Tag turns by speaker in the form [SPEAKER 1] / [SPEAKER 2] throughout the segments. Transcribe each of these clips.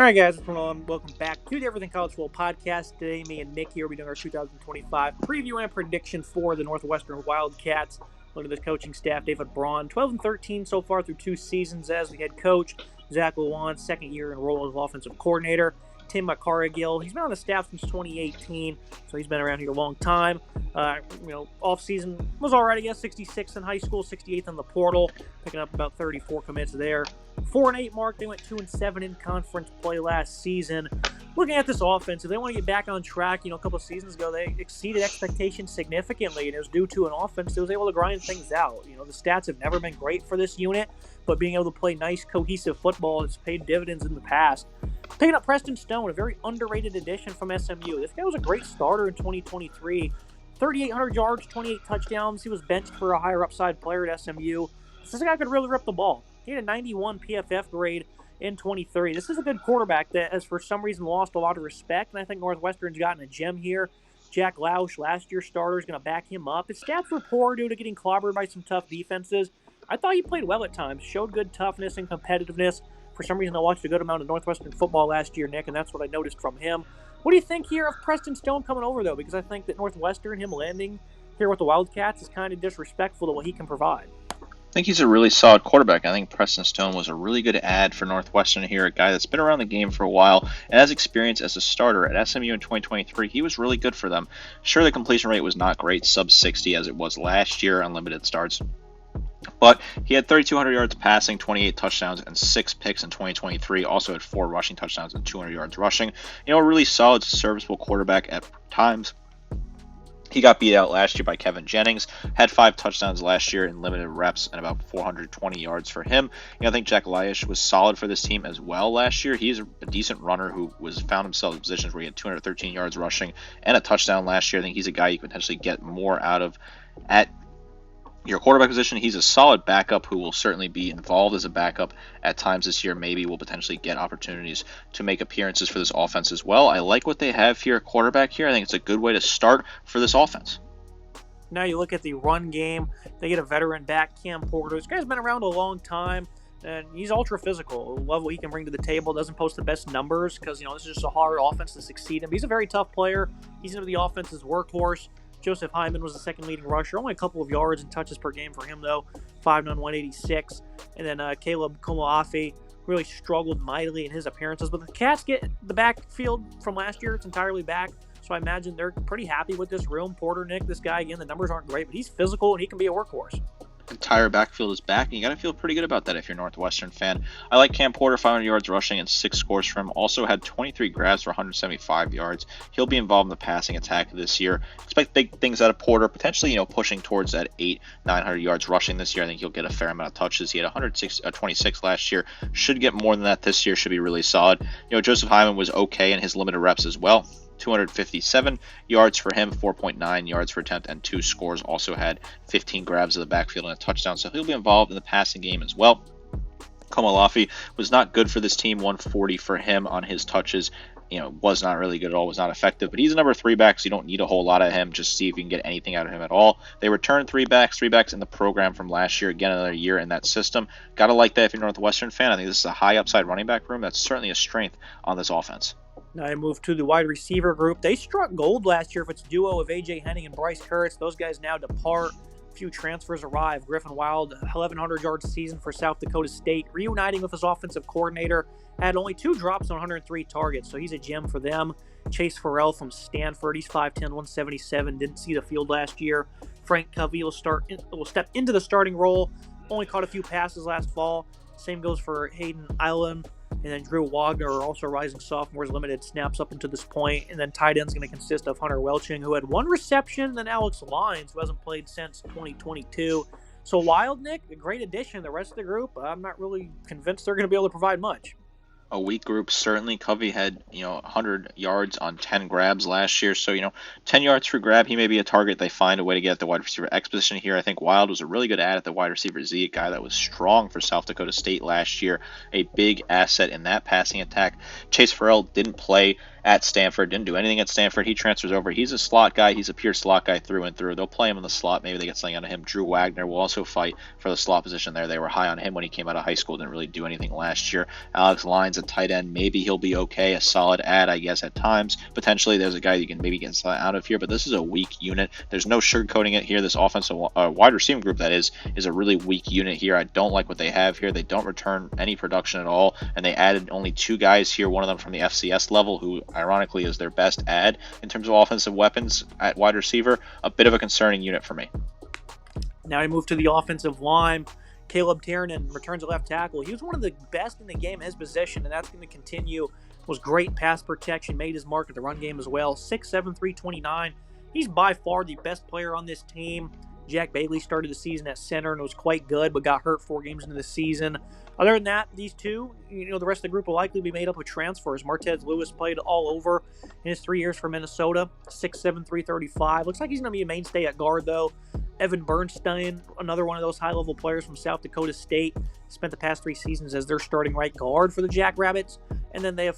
[SPEAKER 1] All right, guys, what's going on? Welcome back to the Everything College Football Podcast. Today, me and Nick here will be doing our 2025 preview and prediction for the Northwestern Wildcats. Look at this coaching staff: David Braun, 12-13 so far through 2 seasons as the head coach. Zach Lewan, second year in role as offensive coordinator. Tim McCargill, he's been on the staff since 2018, so he's been around here a long time. Off-season was all right, I guess. 66 in high school, 68th in the portal, picking up about 34 commits there. 4-8 mark. They went 2-7 in conference play last season. Looking at this offense, if they want to get back on track, a couple of seasons ago, they exceeded expectations significantly, and it was due to an offense that was able to grind things out. The stats have never been great for this unit, but being able to play nice, cohesive football has paid dividends in the past. Picking up Preston Stone, a very underrated addition from SMU. This guy was a great starter in 2023. 3,800 yards, 28 touchdowns. He was benched for a higher upside player at SMU. This guy could really rip the ball. He had a 91 PFF grade in 23. This is a good quarterback that has, for some reason, lost a lot of respect, and I think Northwestern's gotten a gem here. Jack Lausch, last year's starter, is going to back him up. His stats were poor due to getting clobbered by some tough defenses. I thought he played well at times, showed good toughness and competitiveness. For some reason, I watched a good amount of Northwestern football last year, Nick, and that's what I noticed from him. What do you think here of Preston Stone coming over, though? Because I think that Northwestern, him landing here with the Wildcats, is kind of disrespectful to what he can provide.
[SPEAKER 2] I think he's a really solid quarterback. I think Preston Stone was a really good add for Northwestern here, a guy that's been around the game for a while and has experience as a starter at SMU in 2023. He was really good for them. Sure, the completion rate was not great, sub 60 as it was last year on limited starts. But he had 3,200 yards passing, 28 touchdowns, and 6 picks in 2023. Also had 4 rushing touchdowns and 200 yards rushing. A really solid, serviceable quarterback at times. He got beat out last year by Kevin Jennings, had 5 touchdowns last year in limited reps and about 420 yards for him. I think Jack Lausch was solid for this team as well last year. He's a decent runner who found himself in positions where he had 213 yards rushing and a touchdown last year. I think he's a guy you can potentially get more out of at your quarterback position. He's a solid backup who will certainly be involved as a backup at times this year. Maybe will potentially get opportunities to make appearances for this offense as well. I like what they have here at quarterback here. I think it's a good way to start for this offense.
[SPEAKER 1] Now you look at the run game. They get a veteran back, Cam Porter. This guy's been around a long time, and he's ultra physical. Love what he can bring to the table. Doesn't post the best numbers because, this is just a hard offense to succeed in. But he's a very tough player. He's into the offense's workhorse. Joseph Hyman was the second leading rusher. Only a couple of yards and touches per game for him, though. 5'9", 186. And then Caleb Komaafi really struggled mightily in his appearances. But the Cats get the backfield from last year. It's entirely back. So I imagine they're pretty happy with this room. Porter, Nick, this guy, again, the numbers aren't great, but he's physical and he can be a workhorse.
[SPEAKER 2] Entire backfield is back, and you got to feel pretty good about that if you're a Northwestern fan. I like Cam Porter, 500 yards rushing and 6 scores for him. Also had 23 grabs for 175 yards. He'll be involved in the passing attack this year. Expect big things out of Porter, potentially, pushing towards that 900 yards rushing this year. I think he'll get a fair amount of touches. He had 26 last year. Should get more than that this year. Should be really solid. Joseph Hyman was okay in his limited reps as well. 257 yards for him, 4.9 yards per attempt, and 2 scores. Also had 15 grabs of the backfield and a touchdown, so he'll be involved in the passing game as well. Komaafi was not good for this team, 140 for him on his touches. Was not really good at all, was not effective, but he's a number 3 back, so you don't need a whole lot of him. Just see if you can get anything out of him at all. They returned 3 backs in the program from last year. Again, another year in that system. Gotta like that if you're a Northwestern fan. I think this is a high upside running back room. That's certainly a strength on this offense.
[SPEAKER 1] Now I move to the wide receiver group. They struck gold last year with its duo of A.J. Henning and Bryce Kurtz. Those guys now depart. A few transfers arrive. Griffin Wild, 1,100-yard season for South Dakota State, reuniting with his offensive coordinator. Had only 2 drops on 103 targets, so he's a gem for them. Chase Farrell from Stanford, he's 5'10", 177, didn't see the field last year. Frank Covey will step into the starting role. Only caught a few passes last fall. Same goes for Hayden Island. And then Drew Wagner are also rising sophomores, limited snaps up until this point. And then tight end's going to consist of Hunter Welching, who had 1 reception, and then Alex Lyons, who hasn't played since 2022. So Wild, Nick, a great addition. The rest of the group, I'm not really convinced they're going to be able to provide much.
[SPEAKER 2] A weak group, certainly. Covey had, 100 yards on 10 grabs last year. So, 10 yards per grab, he may be a target. They find a way to get at the wide receiver X position here. I think Wild was a really good add at the wide receiver Z, a guy that was strong for South Dakota State last year, a big asset in that passing attack. Chase Farrell didn't play at Stanford, didn't do anything at Stanford. He transfers over. He's a slot guy. He's a pure slot guy through and through. They'll play him in the slot. Maybe they get something out of him. Drew Wagner will also fight for the slot position there. They were high on him when he came out of high school. Didn't really do anything last year. Alex Lyons, a tight end. Maybe he'll be okay, a solid ad, I guess, at times. Potentially, there's a guy you can maybe get out of here, but this is a weak unit. There's no sugarcoating it here. This offensive wide receiving group, that is a really weak unit here. I don't like what they have here. They don't return any production at all, and they added only 2 guys here, one of them from the FCS level, who ironically is their best ad in terms of offensive weapons at wide receiver. A bit of a concerning unit for me.
[SPEAKER 1] Now we move to the offensive line. Caleb Tiernan returns at left tackle. He was one of the best in the game in his position, and that's going to continue. Was great pass protection, made his mark at the run game as well. 6'7", 329. He's by far the best player on this team. Jack Bailey started the season at center and was quite good, but got hurt 4 games into the season. Other than that, these two, the rest of the group will likely be made up of transfers. Martez Lewis played all over in his 3 years for Minnesota. 6'7", 335. Looks like he's going to be a mainstay at guard, though. Evan Bernstein, another one of those high-level players from South Dakota State, spent the past 3 seasons as their starting right guard for the Jackrabbits. And then they have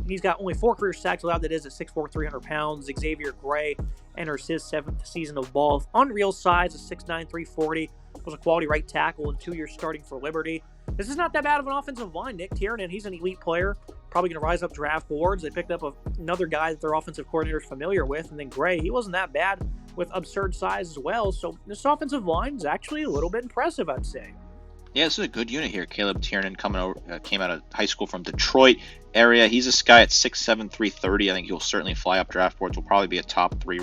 [SPEAKER 1] he's got only 4 career sacks allowed, that is at 6'4", 300 pounds. Xavier Gray enters his 7th season of ball. Unreal size of 6'9", 340. Was a quality right tackle in 2 years starting for Liberty. This is not that bad of an offensive line. Nick Tiernan, he's an elite player, probably going to rise up draft boards. They picked up another guy that their offensive coordinator is familiar with, and then Gray, he wasn't that bad with absurd size as well. So this offensive line is actually a little bit impressive, I'd say.
[SPEAKER 2] Yeah, this is a good unit here. Caleb Tiernan came out of high school from Detroit area. He's a guy at 6'7", 330. I think he'll certainly fly up draft boards. Will probably be a top 3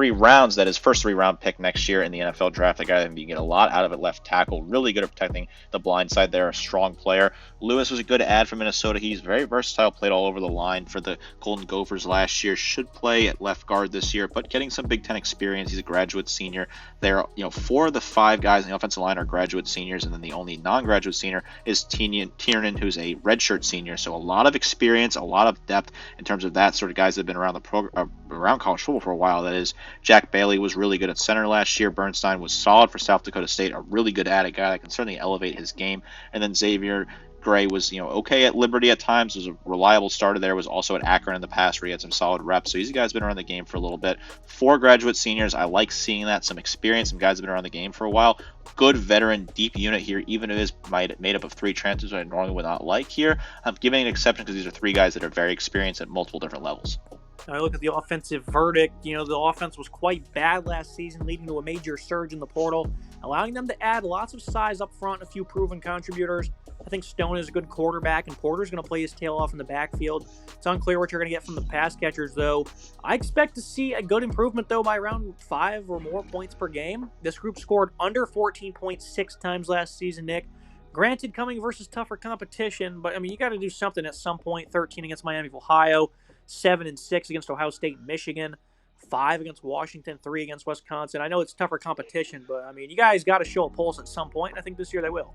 [SPEAKER 2] rounds, that is first 3-round pick next year in the NFL draft. The guy that you get a lot out of at left tackle, really good at protecting the blind side there, a strong player. Lewis was a good ad for Minnesota. He's very versatile, played all over the line for the Golden Gophers last year, should play at left guard this year, but getting some Big Ten experience. He's a graduate senior. There, 4 of the 5 guys in the offensive line are graduate seniors, and then the only non-graduate senior is Tiernan, who's a redshirt senior. So a lot of experience, a lot of depth in terms of that sort of guys that have been around around college football for a while, that is. Jack Bailey was really good at center last year. Bernstein was solid for South Dakota State, a really good ad, a guy that can certainly elevate his game. And then Xavier Gray was, okay at Liberty at times, was a reliable starter there, was also at Akron in the past where he had some solid reps. So these guys have been around the game for a little bit. 4 graduate seniors, I like seeing that, some experience, some guys have been around the game for a while. Good veteran, deep unit here, even if it is made up of 3 transfers I normally would not like here. I'm giving an exception because these are 3 guys that are very experienced at multiple different levels.
[SPEAKER 1] I look at the offensive verdict. The offense was quite bad last season, leading to a major surge in the portal, allowing them to add lots of size up front, a few proven contributors. I think Stone is a good quarterback, and Porter's going to play his tail off in the backfield. It's unclear what you're going to get from the pass catchers, though. I expect to see a good improvement, though, by around 5 or more points per game. This group scored under 14.6 times last season, Nick. Granted, coming versus tougher competition, but, you got to do something at some point. 13 against Miami of Ohio. 7-6 against Ohio State and Michigan, 5 against Washington, 3 against Wisconsin. I know it's tougher competition, but you guys got to show a pulse at some point, and I think this year they will.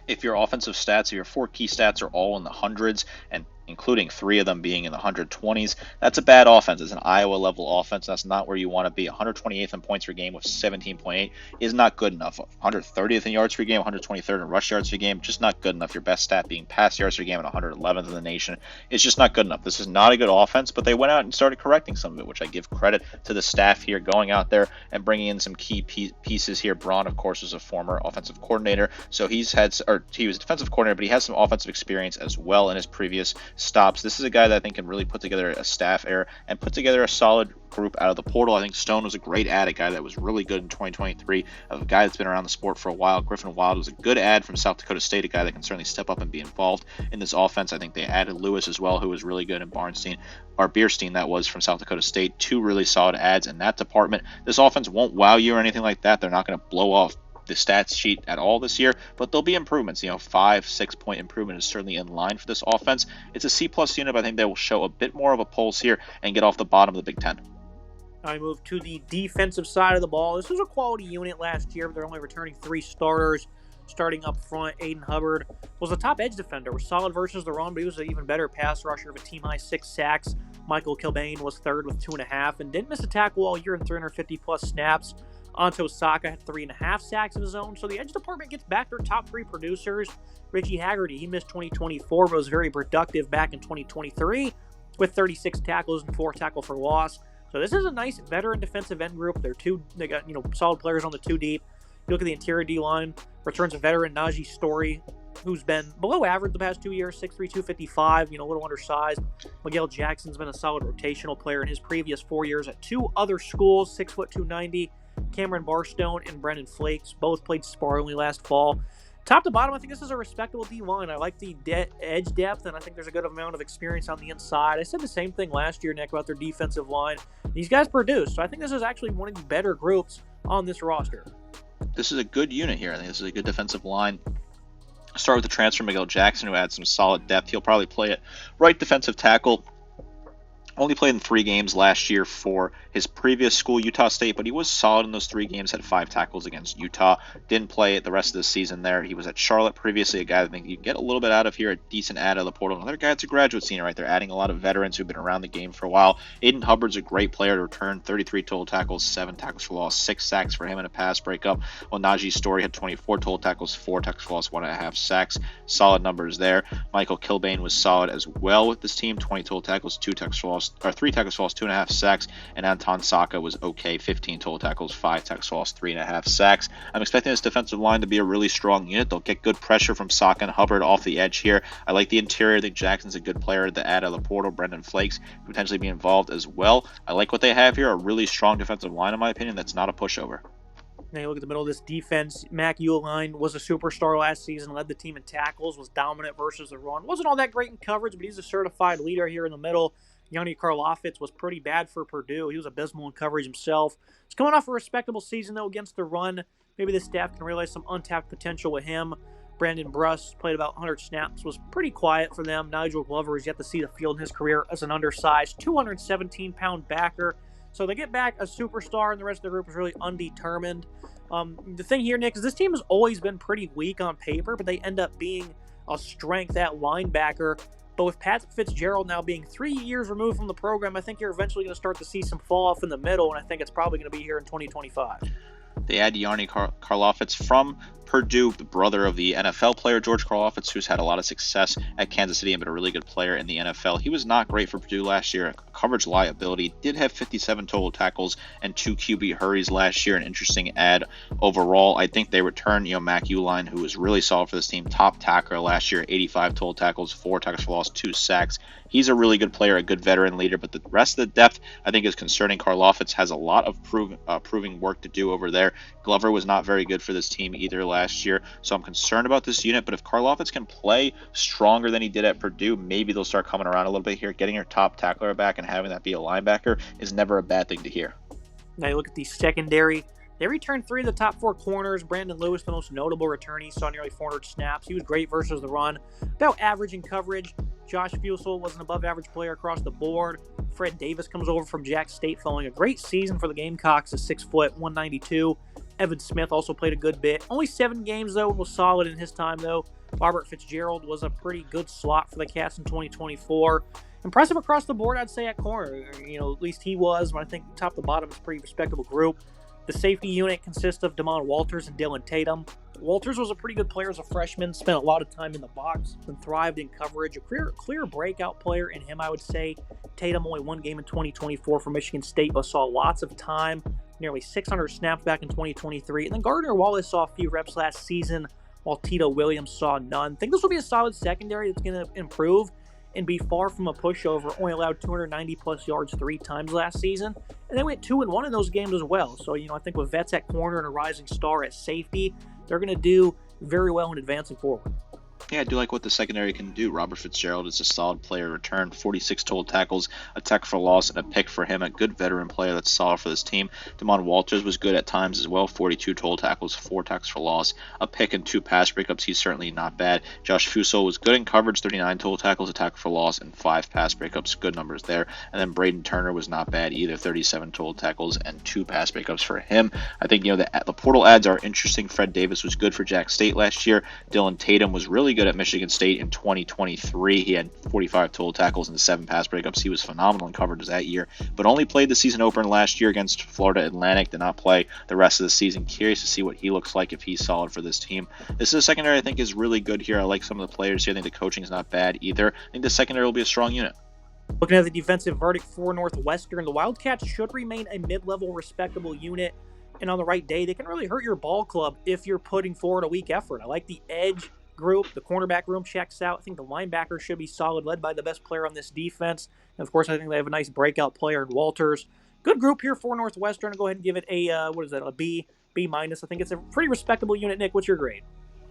[SPEAKER 2] If your offensive stats, if your 4 key stats are all in the hundreds, and including 3 of them being in the 120s, that's a bad offense. It's an Iowa-level offense. That's not where you want to be. 128th in points per game with 17.8 is not good enough. 130th in yards per game, 123rd in rush yards per game, just not good enough. Your best stat being pass yards per game at 111th in the nation. It's just not good enough. This is not a good offense, but they went out and started correcting some of it, which I give credit to the staff here, going out there and bringing in some key pieces here. Braun, of course, is a former offensive coordinator, so he was a defensive coordinator, but he has some offensive experience as well in his previous stops. This is a guy that I think can really put together a staff error and put together a solid group out of the portal. I think Stone was a great ad, a guy that was really good in 2023, a guy that's been around the sport for a while. Griffin Wild was a good ad from South Dakota State, a guy that can certainly step up and be involved in this offense. I think they added Lewis as well, who was really good, and Bierstein, that was from South Dakota State. 2 really solid ads in that department. This offense won't wow you or anything like that. They're not going to blow off the stats sheet at all this year, but there'll be improvements. 5-6 point improvement is certainly in line for this offense. It's a C+ unit, but I think they will show a bit more of a pulse here and get off the bottom of the Big Ten.
[SPEAKER 1] I move to the defensive side of the ball. This was a quality unit last year, but they're only returning 3 starters. Starting up front, Aiden Hubbard was a top edge defender, was solid versus the run, but he was an even better pass rusher of a team-high 6 sacks. Michael Kilbane was 3rd with 2.5 and didn't miss a tackle all year in 350-plus snaps. Anto Saka had 3.5 sacks of his own, so the edge department gets back their top 3 producers. Richie Haggerty, he missed 2024, but was very productive back in 2023 with 36 tackles and 4 tackle for loss. So this is a nice veteran defensive end group. They got solid players on the 2 deep. You look at the interior D-line, returns a veteran Najee Story, who's been below average the past 2 years, 6'3", 255, a little undersized. Miguel Jackson's been a solid rotational player in his previous 4 years at 2 other schools, 6', 290. Cameron Barstone and Brendan Flakes both played sparingly last fall. Top to bottom, I think this is a respectable D-line. I like the edge depth, and I think there's a good amount of experience on the inside. I said the same thing last year, Nick, about their defensive line. These guys produce, so I think this is actually one of the better groups on this roster.
[SPEAKER 2] This is a good unit here. I think this is a good defensive line. Start with the transfer, Miguel Jackson, who adds some solid depth. He'll probably play at right defensive tackle. Only played in 3 games last year for his previous school, Utah State, but he was solid in those 3 games, had 5 tackles against Utah. Didn't play the rest of the season there. He was at Charlotte previously, a guy I think you can get a little bit out of here, a decent add out of the portal. Another guy that's a graduate senior right there, adding a lot of veterans who've been around the game for a while. Aiden Hubbard's a great player to return, 33 total tackles, 7 tackles for loss, 6 sacks for him in a pass breakup, while Najee Story had 24 total tackles, 4 tackles for loss, 1.5 sacks. Solid numbers there. Michael Kilbane was solid as well with this team, 20 total tackles, 2 tackles for loss, or 3 tackles for loss, 2.5 sacks, and Anton Saka was okay, 15 total tackles, 5 tackles for loss, 3.5 sacks. I'm expecting this defensive line to be a really strong unit. They'll get good pressure from Saka and Hubbard off the edge here. I like the interior. I think Jackson's a good player to add out of the portal. Brendan Flakes could potentially be involved as well. I like what they have here, a really strong defensive line in my opinion that's not a pushover.
[SPEAKER 1] Now you look at the middle of this defense. Mac Uline was a superstar last season, led the team in tackles, was dominant versus the run. Wasn't all that great in coverage, but he's a certified leader here in the middle. Yanni Karlaftis was pretty bad for Purdue. He was abysmal in coverage himself. He's coming off a respectable season, though, against the run. Maybe the staff can realize some untapped potential with him. Brandon Bruss played about 100 snaps, was pretty quiet for them. Nigel Glover has yet to see the field in his career as an undersized 217-pound backer. So they get back a superstar, and the rest of the group is really undetermined. The thing here, Nick, is this team has always been pretty weak on paper, but they end up being a strength at linebacker. But with Pat Fitzgerald now being 3 years removed from the program, I think you're eventually going to start to see some fall off in the middle, and I think it's probably going to be here in 2025.
[SPEAKER 2] They add Yanni Karlaftis from Purdue, the brother of the NFL player George Karlaftis, who's had a lot of success at Kansas City and been a really good player in the NFL. He was not great for Purdue last year. Coverage liability, did have 57 total tackles and 2 QB hurries last year. An interesting add overall. I think they return, Mac Uline, who was really solid for this team, top tackler last year, 85 total tackles, 4 tackles for loss, 2 sacks. He's a really good player, a good veteran leader, but the rest of the depth I think is concerning. Karlaftis has a lot of proving work to do over there. Glover was not very good for this team either last year, so I'm concerned about this unit, but if Karlaftis can play stronger than he did at Purdue, maybe they'll start coming around a little bit here. Getting your top tackler back and having that be a linebacker is never a bad thing to hear.
[SPEAKER 1] Now you look at the secondary. They returned 3 of the top 4 corners. Brandon Lewis, the most notable return. He saw nearly 400 snaps. He was great versus the run. About average in coverage. Josh Fusel was an above-average player across the board. Fred Davis comes over from Jack State following a great season for the Gamecocks at 6 foot, 192. Evan Smith also played a good bit. Only 7 games, though, and was solid in his time, though. Robert Fitzgerald was a pretty good slot for the Cats in 2024. Impressive across the board, I'd say, at corner. At least he was, but I think top to bottom is a pretty respectable group. The safety unit consists of Damon Walters and Dylan Tatum. Walters was a pretty good player as a freshman, spent a lot of time in the box, and thrived in coverage. A clear breakout player in him, I would say. Tatum only 1 game in 2024 for Michigan State, but saw lots of time, nearly 600 snaps back in 2023. And then Gardner Wallace saw a few reps last season, while Tito Williams saw none. I think this will be a solid secondary that's going to improve and be far from a pushover. Only allowed 290-plus yards 3 times last season, and they went 2-1 in those games as well. So, I think with vets at corner and a rising star at safety, they're going to do very well in advancing forward.
[SPEAKER 2] Yeah, I do like what the secondary can do. Robert Fitzgerald is a solid player return, 46 total tackles, a tackle for loss, and a pick for him. A good veteran player that's solid for this team. Damon Walters was good at times as well, 42 total tackles, 4 tackles for loss, a pick and 2 pass breakups. He's certainly not bad. Josh Fusel was good in coverage, 39 total tackles, a tackle for loss, and 5 pass breakups. Good numbers there. And then Braden Turner was not bad either, 37 total tackles and 2 pass breakups for him. I think, the portal ads are interesting. Fred Davis was good for Jack State last year. Dylan Tatum was really good at Michigan State in 2023. He had 45 total tackles and 7 pass breakups. He was phenomenal in coverage that year, but only played the season opener last year against Florida Atlantic. Did not play the rest of the season. Curious to see what he looks like if he's solid for this team. This is a secondary I think is really good here. I like some of the players here. I think the coaching is not bad either. I think the secondary will be a strong unit.
[SPEAKER 1] Looking at the defensive verdict for Northwestern, the Wildcats should remain a mid-level respectable unit, and on the right day, they can really hurt your ball club if you're putting forward a weak effort. I like the edge group. The cornerback room checks out. I think the linebackers should be solid, led by the best player on this defense. And of course, I think they have a nice breakout player in Walters. Good group here for Northwestern. I'll go ahead and give it a a B minus. I think it's a pretty respectable unit. Nick, what's your grade?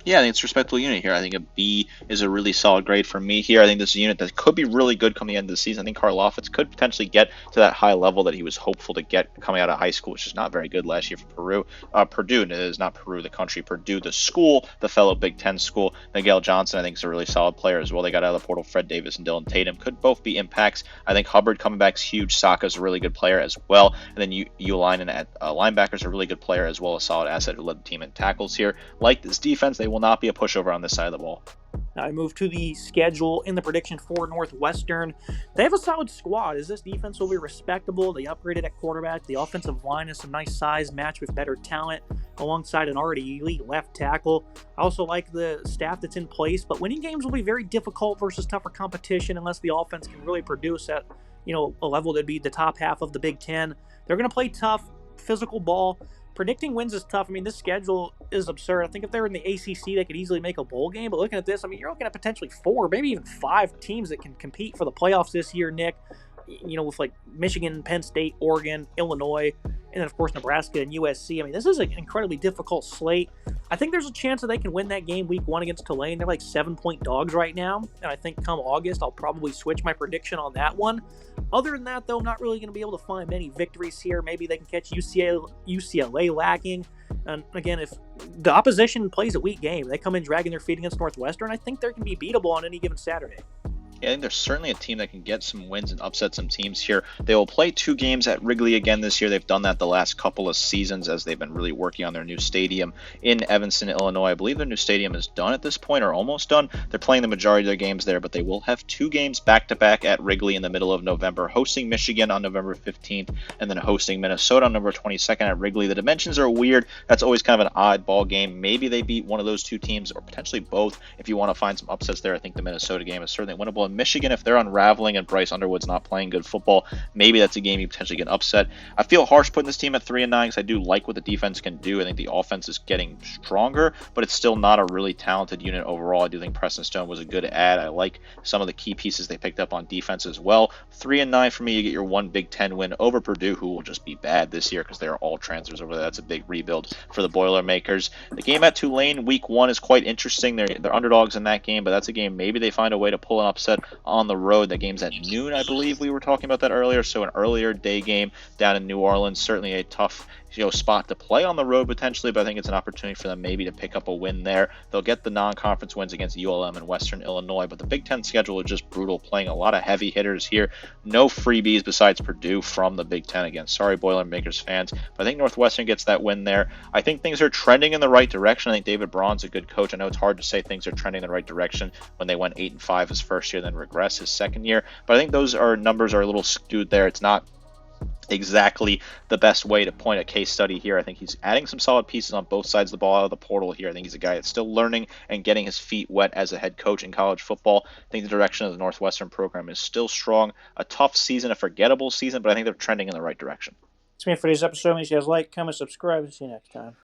[SPEAKER 2] Yeah, I think it's a respectable unit here. I think a B is a really solid grade for me here. I think this is a unit that could be really good coming into the season. I think Karloffitz could potentially get to that high level that he was hopeful to get coming out of high school, which is not very good last year for Purdue. And it is not Peru, the country. Purdue, the school, the fellow Big Ten school. Miguel Johnson, I think, is a really solid player as well. They got out of the portal. Fred Davis and Dylan Tatum could both be impacts. I think Hubbard coming back is huge. Saka's a really good player as well. And then Uline at linebackers a really good player as well, a solid asset who led the team in tackles here. Like this defense, they will not be a pushover on this side of the ball.
[SPEAKER 1] Now I move to the schedule in the prediction for Northwestern. They have a solid squad. As this defense will be respectable. They upgraded at quarterback. The offensive line has some nice size matched with better talent alongside an already elite left tackle. I also like the staff that's in place, but winning games will be very difficult versus tougher competition unless the offense can really produce at a level that'd be the top half of the Big Ten. They're going to play tough, physical ball. Predicting wins is tough. I mean, this schedule is absurd. I think if they're in the ACC, they could easily make a bowl game. But looking at this, I mean, you're looking at potentially 4, maybe even 5 teams that can compete for the playoffs this year, Nick. With like Michigan, Penn State, Oregon, Illinois, and then, of course, Nebraska and USC. I mean, this is an incredibly difficult slate. I think there's a chance that they can win that game week 1 against Tulane. They're like 7-point dogs right now. And I think come August, I'll probably switch my prediction on that one. Other than that, though, I'm not really going to be able to find many victories here. Maybe they can catch UCLA lacking. And again, if the opposition plays a weak game, they come in dragging their feet against Northwestern, I think they can be beatable on any given Saturday.
[SPEAKER 2] Yeah, I think there's certainly a team that can get some wins and upset some teams here. They will play 2 games at Wrigley again this year. They've done that the last couple of seasons as they've been really working on their new stadium in Evanston, Illinois. I believe their new stadium is done at this point or almost done. They're playing the majority of their games there, but they will have 2 games back-to-back at Wrigley in the middle of November, hosting Michigan on November 15th and then hosting Minnesota on November 22nd at Wrigley. The dimensions are weird. That's always kind of an odd ball game. Maybe they beat one of those 2 teams or potentially both. If you want to find some upsets there, I think the Minnesota game is certainly winnable. And Michigan, if they're unraveling and Bryce Underwood's not playing good football, maybe that's a game you potentially get upset. I feel harsh putting this team at 3-9 because I do like what the defense can do. I think the offense is getting stronger, but it's still not a really talented unit overall. I do think Preston Stone was a good add. I like some of the key pieces they picked up on defense as well. 3-9 for me, you get your 1 Big Ten win over Purdue, who will just be bad this year because they are all transfers over there. That's a big rebuild for the Boilermakers. The game at Tulane week 1 is quite interesting. They're underdogs in that game, but that's a game maybe they find a way to pull an upset on the road. That game's at noon, I believe we were talking about that earlier, so an earlier day game down in New Orleans. Certainly a tough spot to play on the road potentially, but I think it's an opportunity for them maybe to pick up a win there. They'll get the non-conference wins against ULM and Western Illinois, but the Big Ten schedule is just brutal, playing a lot of heavy hitters here. No freebies besides Purdue from the Big Ten again. Sorry, Boilermakers fans, but I think Northwestern gets that win there. I think things are trending in the right direction. I think David Braun's a good coach. I know it's hard to say things are trending in the right direction when they went 8-5 his first year, then regress his second year, but I think those numbers are a little skewed there. It's not exactly the best way to point a case study here. I think he's adding some solid pieces on both sides of the ball out of the portal here. I think he's a guy that's still learning and getting his feet wet as a head coach in college football. I think the direction of the Northwestern program is still strong. A tough season, a forgettable season, but I think they're trending in the right direction.
[SPEAKER 1] That's me for today's episode. Make sure you guys like, comment, subscribe, and see you next time.